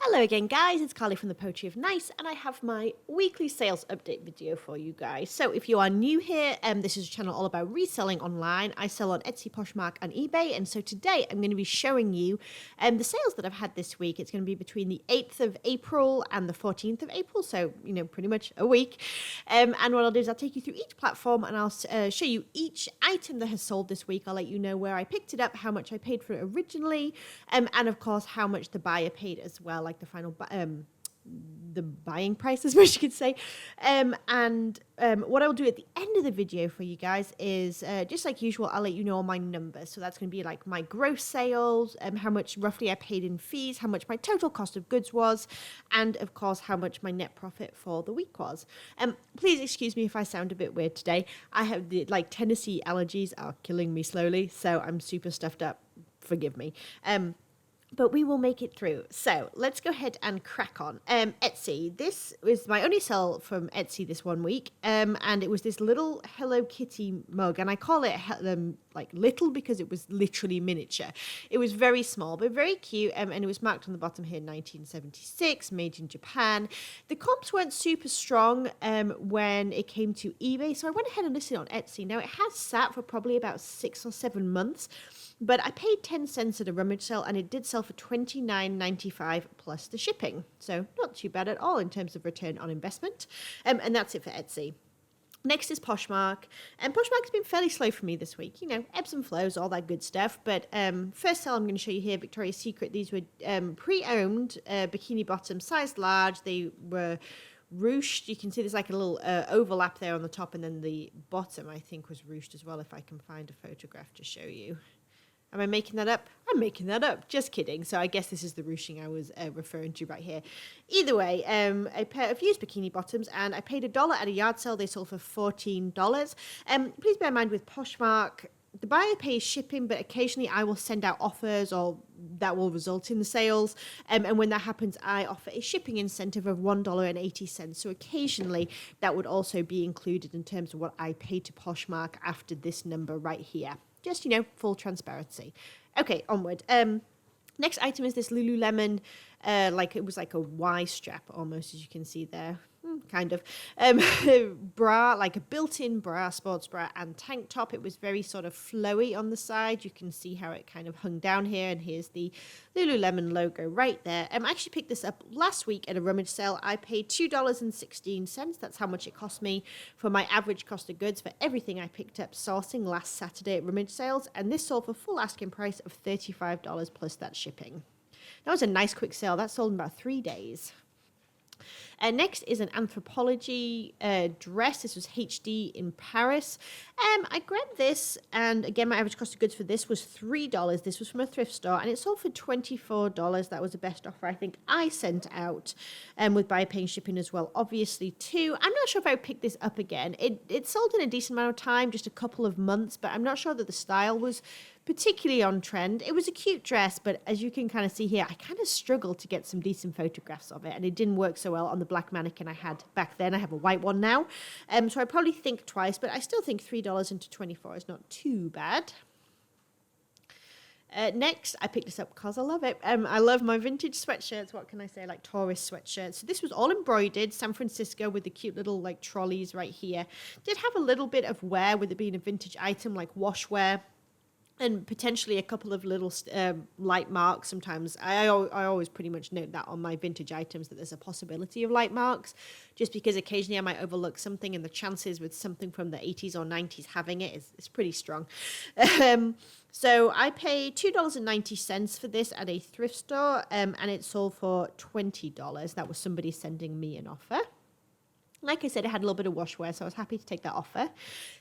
Hello again, guys. It's Carly from the Poetry of Nice, and I have my weekly sales update video for you guys. So if you are new here, this is a channel all about reselling online. I sell on Etsy, Poshmark, and eBay, and so today I'm going to be showing you the sales that I've had this week. It's going to be between the 8th of April and the 14th of April, so, pretty much a week. And what I'll do is I'll take you through each platform, and I'll show you each item that has sold this week. I'll let you know where I picked it up, how much I paid for it originally, and of course, how much the buyer paid as well, like the final the buying price, as much you could say. What I'll do at the end of the video for you guys is just like usual, I'll let you know all my numbers. So that's going to be like my gross sales, how much roughly I paid in fees, how much my total cost of goods was, and of course how much my net profit for the week was. Please excuse me if I sound a bit weird today. I have Tennessee allergies are killing me slowly, so I'm super stuffed up. Forgive me. But we will make it through. So let's go ahead and crack on. Etsy. This was my only sell from Etsy this 1 week. And it was this little Hello Kitty mug. And I call it little because it was literally miniature. It was very small, but very cute. And it was marked on the bottom here, 1976, made in Japan. The comps weren't super strong when it came to eBay. So I went ahead and listed it on Etsy. Now it has sat for probably about 6 or 7 months. But I paid 10 cents at a rummage sale, and it did sell for $29.95 plus the shipping. So not too bad at all in terms of return on investment. And that's it for Etsy. Next is Poshmark. And Poshmark's been fairly slow for me this week. Ebbs and flows, all that good stuff. But first sale I'm going to show you here, Victoria's Secret. These were pre-owned bikini bottoms, size large. They were ruched. You can see there's like a little overlap there on the top, and then the bottom, I think, was ruched as well, if I can find a photograph to show you. Am I making that up? I'm making that up. Just kidding. So I guess this is the ruching I was referring to right here. Either way, a pair of used bikini bottoms, and I paid $1 at a yard sale. They sold for $14. Please bear in mind with Poshmark, the buyer pays shipping, but occasionally I will send out offers or that will result in the sales. And when that happens, I offer a shipping incentive of $1.80. So occasionally that would also be included in terms of what I pay to Poshmark after this number right here. Just, full transparency. Okay, onward. Next item is this Lululemon, it was like a Y strap almost, as you can see there. Kind of. Bra, like a built-in bra, sports bra, and tank top. It was very sort of flowy on the side. You can see how it kind of hung down here, and here's the Lululemon logo right there. I actually picked this up last week at a rummage sale. I paid $2.16. That's how much it cost me for my average cost of goods for everything I picked up sourcing last Saturday at rummage sales, and this sold for full asking price of $35 plus that shipping. That was a nice quick sale. That sold in about 3 days. Next is an Anthropology dress. This was HD in Paris. I grabbed this, and again, my average cost of goods for this was $3. This was from a thrift store, and it sold for $24. That was the best offer I think I sent out, with buyer paying shipping as well, obviously, too. I'm not sure if I would pick this up again. It sold in a decent amount of time, just a couple of months, but I'm not sure that the style was particularly on trend. It was a cute dress, but as you can kind of see here, I kind of struggled to get some decent photographs of it, and it didn't work so well on the black mannequin I had back then. I have a white one now, so I probably think twice, but I still think $3 into 24 is not too bad. Next, I picked this up because I love it. I love my vintage sweatshirts. What can I say? Like tourist sweatshirts. So this was all embroidered, San Francisco, with the cute little trolleys right here. Did have a little bit of wear with it being a vintage item, like wash wear, and potentially a couple of little light marks. Sometimes I always pretty much note that on my vintage items that there's a possibility of light marks, just because occasionally I might overlook something, and the chances with something from the 80s or 90s having it is pretty strong. So I paid $2.90 for this at a thrift store, and it sold for $20. That was somebody sending me an offer. Like I said, it had a little bit of wash wear, so I was happy to take that offer.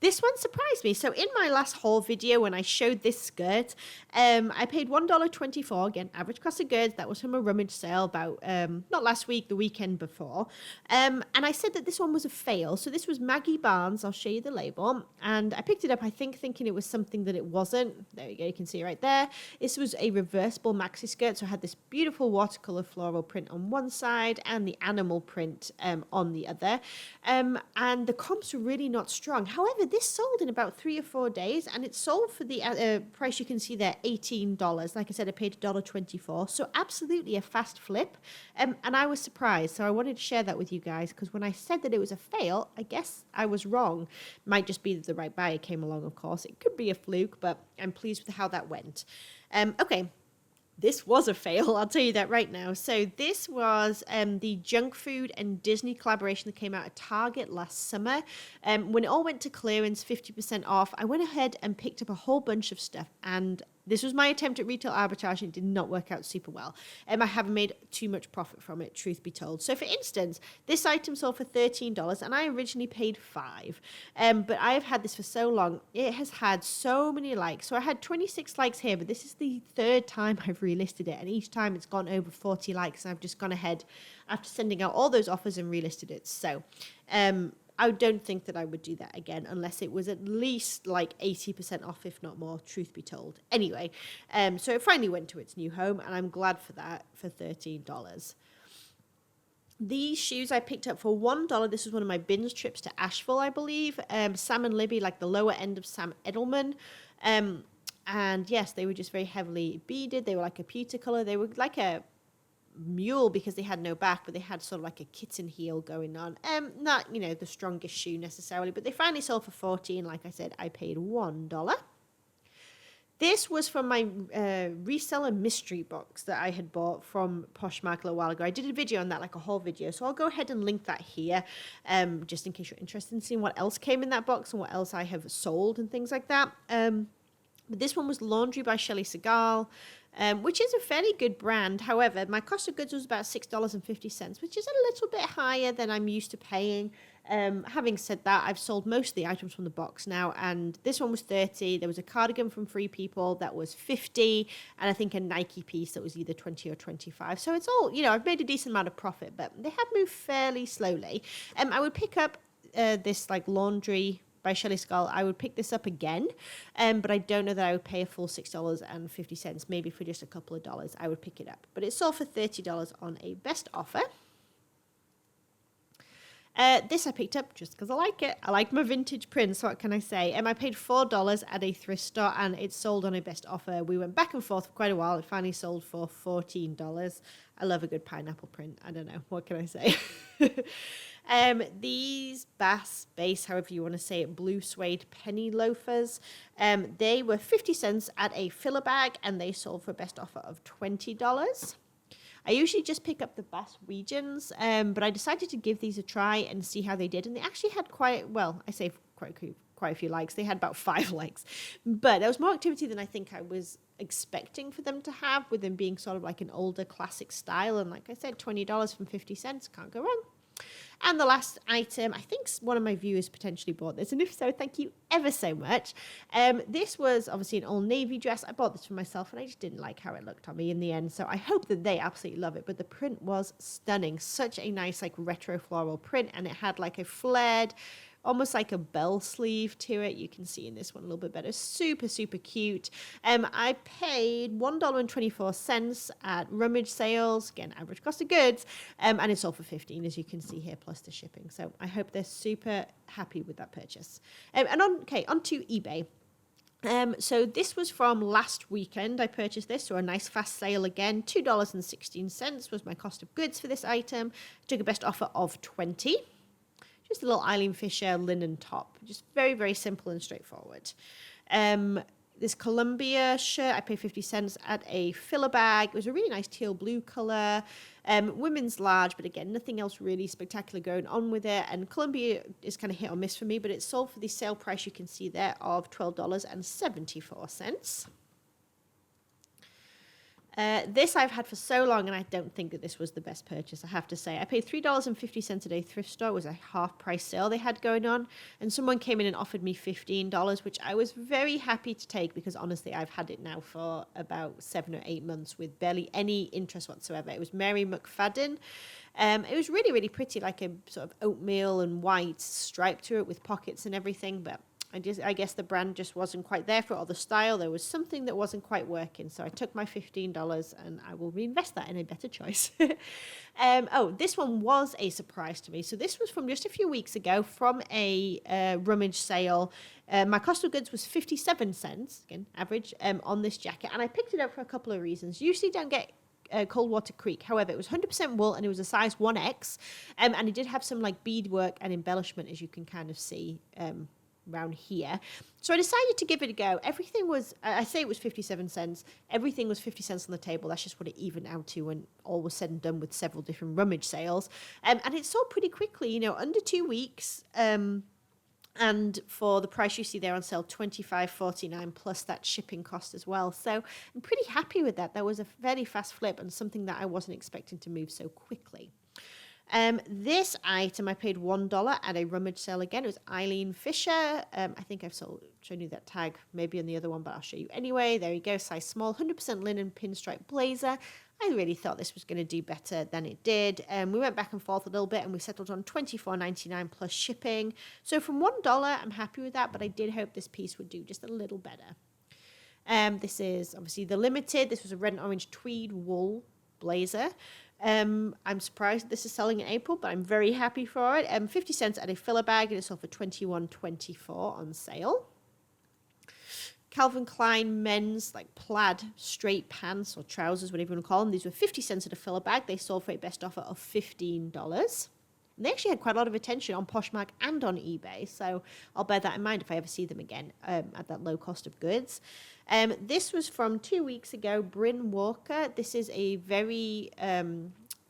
This one surprised me. So in my last haul video, when I showed this skirt, I paid $1.24. Again, average cost of goods. That was from a rummage sale about, not last week, the weekend before. And I said that this one was a fail. So this was Maggie Barnes. I'll show you the label. And I picked it up, I think, thinking it was something that it wasn't. There you go. You can see it right there. This was a reversible maxi skirt. So it had this beautiful watercolor floral print on one side and the animal print on the other. and the comps were really not strong. However, this sold in about 3 or 4 days, and it sold for the price you can see there, $18. Like I said, I paid $1.24, so absolutely a fast flip, and I was surprised. So I wanted to share that with you guys, because when I said that it was a fail, I guess I was wrong. Might just be that the right buyer came along, of course. It could be a fluke, but I'm pleased with how that went. Okay. This was a fail, I'll tell you that right now. So this was the junk food and Disney collaboration that came out at Target last summer. When it all went to clearance, 50% off, I went ahead and picked up a whole bunch of stuff, and this was my attempt at retail arbitrage, and it did not work out super well. I haven't made too much profit from it, truth be told. So for instance, this item sold for $13, and I originally paid $5. But I have had this for so long. It has had so many likes. So I had 26 likes here, but this is the third time I've relisted it, and each time it's gone over 40 likes, and I've just gone ahead after sending out all those offers and relisted it. So I don't think that I would do that again unless it was at least like 80% off, if not more, truth be told. Anyway, so it finally went to its new home, and I'm glad for that, for $13. These shoes I picked up for $1. This was one of my bins trips to Asheville, I believe. Sam and Libby, like the lower end of Sam Edelman. And yes, they were just very heavily beaded. They were like a pewter color. They were like a mule because they had no back, but they had sort of like a kitten heel going on. Not, the strongest shoe necessarily, but they finally sold for $14. Like I said, I paid $1. This was from my reseller mystery box that I had bought from Poshmark a little while ago. I did a video on that, like a whole video, so I'll go ahead and link that here, just in case you're interested in seeing what else came in that box and what else I have sold and things like that. But this one was Laundry by Shelly Segal, which is a fairly good brand. However, my cost of goods was about $6.50, which is a little bit higher than I'm used to paying. Having said that, I've sold most of the items from the box now, and this one was $30. There was a cardigan from Free People that was $50, and I think a Nike piece that was either $20 or $25. So it's all, I've made a decent amount of profit, but they have moved fairly slowly. I would pick up this like Laundry by Shelly Segal. I would pick this up again, but I don't know that I would pay a full $6.50. Maybe for just a couple of dollars, I would pick it up. But it sold for $30 on a best offer. This I picked up just because I like it. I like my vintage prints, what can I say? I paid $4 at a thrift store, and it sold on a best offer. We went back and forth for quite a while. It finally sold for $14. I love a good pineapple print. I don't know. What can I say? These Bass Base, however you want to say it, blue suede penny loafers, they were 50 cents at a filler bag, and they sold for a best offer of $20. I usually just pick up the Bass Weegens, but I decided to give these a try and see how they did, and they actually had quite a few likes. They had about 5 likes, but there was more activity than I think I was expecting for them to have, with them being sort of like an older classic style. And like I said, $20 from 50 cents, can't go wrong. And the last item, I think one of my viewers potentially bought this, and if so, thank you ever so much. This was obviously an Old Navy dress. I bought this for myself, and I just didn't like how it looked on me in the end, so I hope that they absolutely love it. But the print was stunning. Such a nice, like, retro floral print, and it had like a flared, almost like a bell sleeve to it. You can see in this one a little bit better. Super, super cute. I paid $1.24 at rummage sales. Again, average cost of goods. And it sold for $15, as you can see here, plus the shipping. So I hope they're super happy with that purchase. On to eBay. So this was from last weekend. I purchased this, so a nice fast sale again. $2.16 was my cost of goods for this item. I took a best offer of $20. Just a little Eileen Fisher linen top. Just very, very simple and straightforward. This Columbia shirt, I paid 50 cents at a filler bag. It was a really nice teal blue color. Women's large, but again, nothing else really spectacular going on with it. And Columbia is kind of hit or miss for me, but it sold for the sale price you can see there of $12.74. This I've had for so long, and I don't think that this was the best purchase, I have to say. I paid $3.50 at a thrift store. It was a half-price sale they had going on, and someone came in and offered me $15, which I was very happy to take, because honestly, I've had it now for about 7 or 8 months with barely any interest whatsoever. It was Mary McFadden. It was really, really pretty, like a sort of oatmeal and white stripe to it with pockets and everything, but I guess the brand just wasn't quite there for it, or the style. There was something that wasn't quite working. So I took my $15 and I will reinvest that in a better choice. This one was a surprise to me. So this was from just a few weeks ago from a rummage sale. My cost of goods was 57 cents, again, average, on this jacket. And I picked it up for a couple of reasons. Usually don't get Coldwater Creek. However, it was 100% wool and it was a size 1X. And it did have some like beadwork and embellishment, as you can kind of see around here. So I decided to give it a go. Everything was, I say it was 57 cents. Everything was 50 cents on the table. That's just what it evened out to when all was said and done with several different rummage sales. And it sold pretty quickly, under 2 weeks. And for the price you see there on sale, $25.49 plus that shipping cost as well. So I'm pretty happy with that. That was a very fast flip and something that I wasn't expecting to move so quickly. This item I paid $1 at a rummage sale again. It was Eileen Fisher. I think I've shown you that tag maybe on the other one, but I'll show you anyway. There you go, size small, 100% linen pinstripe blazer. I really thought this was going to do better than it did. We went back and forth a little bit and we settled on $24.99 plus shipping. So from $1, I'm happy with that, but I did hope this piece would do just a little better. This is obviously the limited. This was a red and orange tweed wool blazer. I'm surprised this is selling in April, but I'm very happy for it. 50 cents at a filler bag, and it's sold for $21.24 on sale. Calvin Klein men's like plaid straight pants or trousers, whatever you want to call them. These were 50 cents at a filler bag. They sold for a best offer of $15. And they actually had quite a lot of attention on Poshmark and on eBay, so I'll bear that in mind if I ever see them again at that low cost of goods. This was from 2 weeks ago, Bryn Walker. This is a very,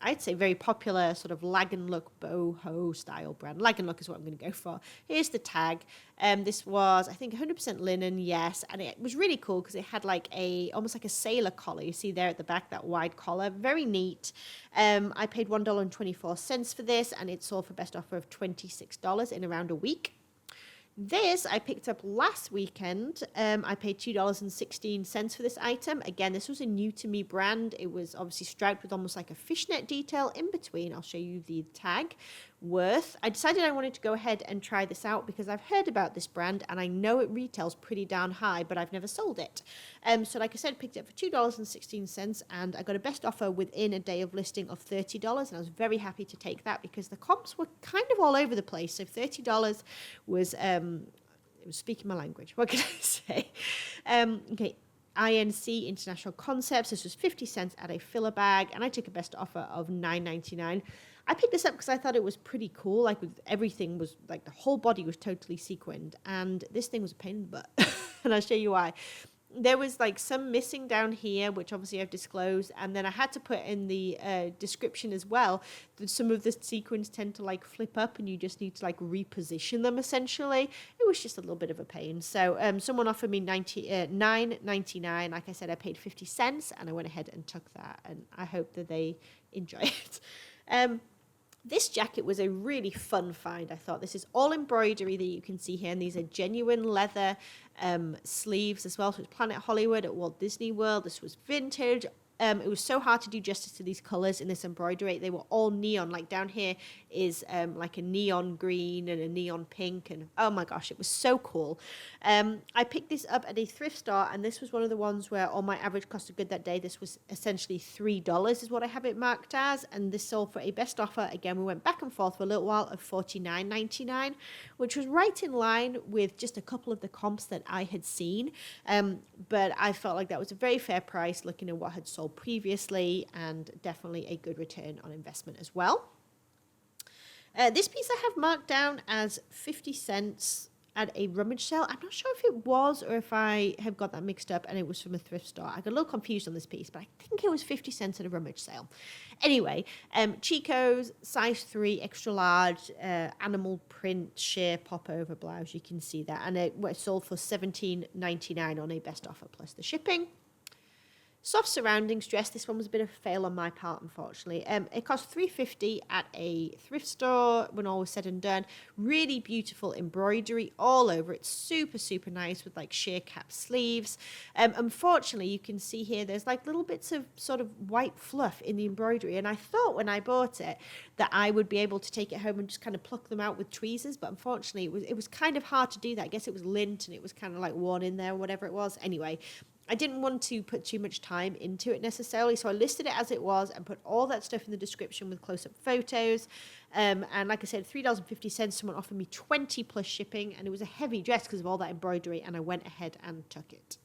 I'd say very popular sort of lag and look boho style brand. Lag and look is what I'm going to go for. Here's the tag. This was, I think, 100% linen, yes. And it was really cool because it had like almost like a sailor collar. You see there at the back, that wide collar. Very neat. I paid $1.24 for this, and it sold for best offer of $26 in around a week. This I picked up last weekend. I paid $2.16 for this item. Again, this was a new to me brand. It was obviously striped with almost like a fishnet detail in between. I'll show you the tag. I decided I wanted to go ahead and try this out because I've heard about this brand and I know it retails pretty darn high, but I've never sold it. So like I said, picked it up for $2.16 and I got a best offer within a day of listing of $30, and I was very happy to take that because the comps were kind of all over the place. So $30 was, it was speaking my language. What can I say? Okay. INC, International Concepts. This was 50 cents at a filler bag, and I took a best offer of $9.99. I picked this up because I thought it was pretty cool. Like everything was like the whole body was totally sequined, and this thing was a pain in the butt. And I'll show you why. There was like some missing down here, which obviously I've disclosed, and then I had to put in the description as well that some of the sequins tend to like flip up and you just need to like reposition them essentially. It was just a little bit of a pain. So someone offered me $9.99. Like I said, I paid 50 cents and I went ahead and took that, and I hope that they enjoy it. This jacket was a really fun find, I thought. This is all embroidery that you can see here, and these are genuine leather sleeves as well. So it's Planet Hollywood at Walt Disney World. This was vintage. It was so hard to do justice to these colors in this embroidery. They were all neon. Like down here is like a neon green and a neon pink, and oh my gosh, it was so cool. I picked this up at a thrift store, and this was one of the ones where on my average cost of good that day, this was essentially $3 is what I have it marked as, and this sold for a best offer. Again, we went back and forth for a little while of $49.99, which was right in line with just a couple of the comps that I had seen. But I felt like that was a very fair price looking at what had sold previously, and definitely a good return on investment as well. This piece I have marked down as 50 cents at a rummage sale. I'm not sure if it was or if I have got that mixed up and it was from a thrift store. I got a little confused on this piece, but I think it was 50 cents at a rummage sale. Anyway, Chico's size 3 extra large animal print sheer popover blouse. You can see that, and it was sold for $17.99 on a best offer plus the shipping. Soft surroundings dress. This one was a bit of a fail on my part, unfortunately. It cost $3.50 at a thrift store when all was said and done. Really beautiful embroidery all over. It's super, super nice with like sheer cap sleeves. Unfortunately, you can see here there's like little bits of sort of white fluff in the embroidery. And I thought when I bought it that I would be able to take it home and just kind of pluck them out with tweezers. But unfortunately, it was kind of hard to do that. I guess it was lint and it was kind of like worn in there or whatever it was. Anyway, I didn't want to put too much time into it necessarily, so I listed it as it was and put all that stuff in the description with close-up photos. And like I said, $3.50, someone offered me 20 plus shipping, and it was a heavy dress because of all that embroidery, and I went ahead and took it.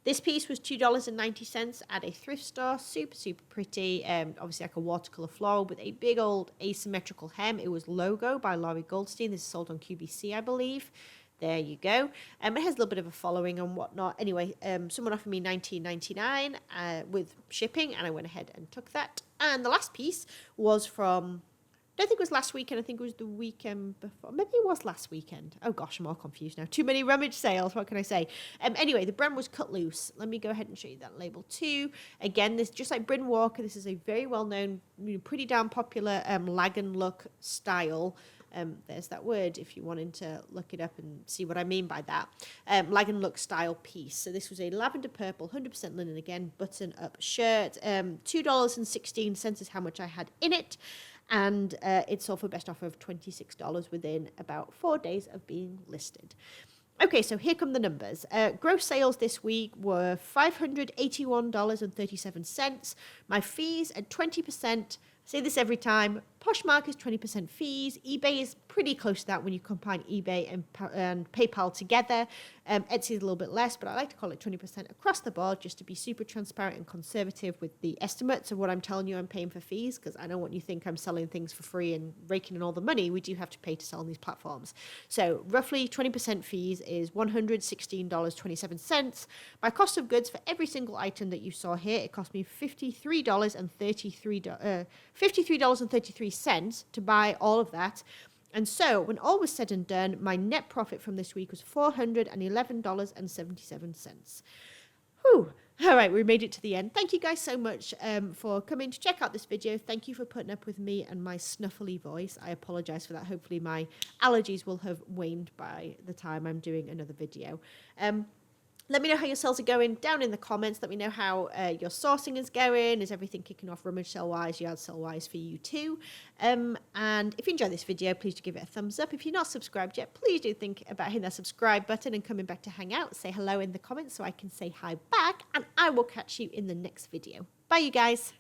This piece was $2.90 at a thrift store. Super, super pretty. Obviously like a watercolor floral with a big old asymmetrical hem. It was Logo by Laurie Goldstein. This is sold on QVC, I believe. There you go. It has a little bit of a following and whatnot. Anyway, someone offered me $19.99 with shipping, and I went ahead and took that. And the last piece was from, I don't think it was last weekend. I think it was the weekend before. Maybe it was last weekend. Oh gosh, I'm all confused now. Too many rummage sales. What can I say? Anyway, the brand was Cut Loose. Let me go ahead and show you that label too. Again, this just like Bryn Walker. This is a very well-known, pretty damn popular Lagan look style. There's that word if you wanted to look it up and see what I mean by that. Lagan look style piece. So this was a lavender purple, 100% linen again, button up shirt. $2.16 is how much I had in it. And it sold for best offer of $26 within about 4 days of being listed. Okay, so here come the numbers. Gross sales this week were $581.37. My fees at 20%. I say this every time. Poshmark is 20% fees. eBay is pretty close to that when you combine eBay and PayPal together. Etsy is a little bit less, but I like to call it 20% across the board just to be super transparent and conservative with the estimates of what I'm telling you I'm paying for fees, because I don't want you to think I'm selling things for free and raking in all the money. We do have to pay to sell on these platforms. So roughly 20% fees is $116.27. My cost of goods for every single item that you saw here, it cost me $53.33 to buy all of that. And so when all was said and done, my net profit from this week was $411.77. Whew. All right, we made it to the end. Thank you guys so much for coming to check out this video. Thank you for putting up with me and my snuffly voice. I apologize for that. Hopefully my allergies will have waned by the time I'm doing another video. Let me know how your sales are going down in the comments. Let me know how your sourcing is going. Is everything kicking off rummage sale-wise, yard sale-wise for you too? And if you enjoyed this video, please do give it a thumbs up. If you're not subscribed yet, please do think about hitting that subscribe button and coming back to hang out. Say hello in the comments so I can say hi back. And I will catch you in the next video. Bye, you guys.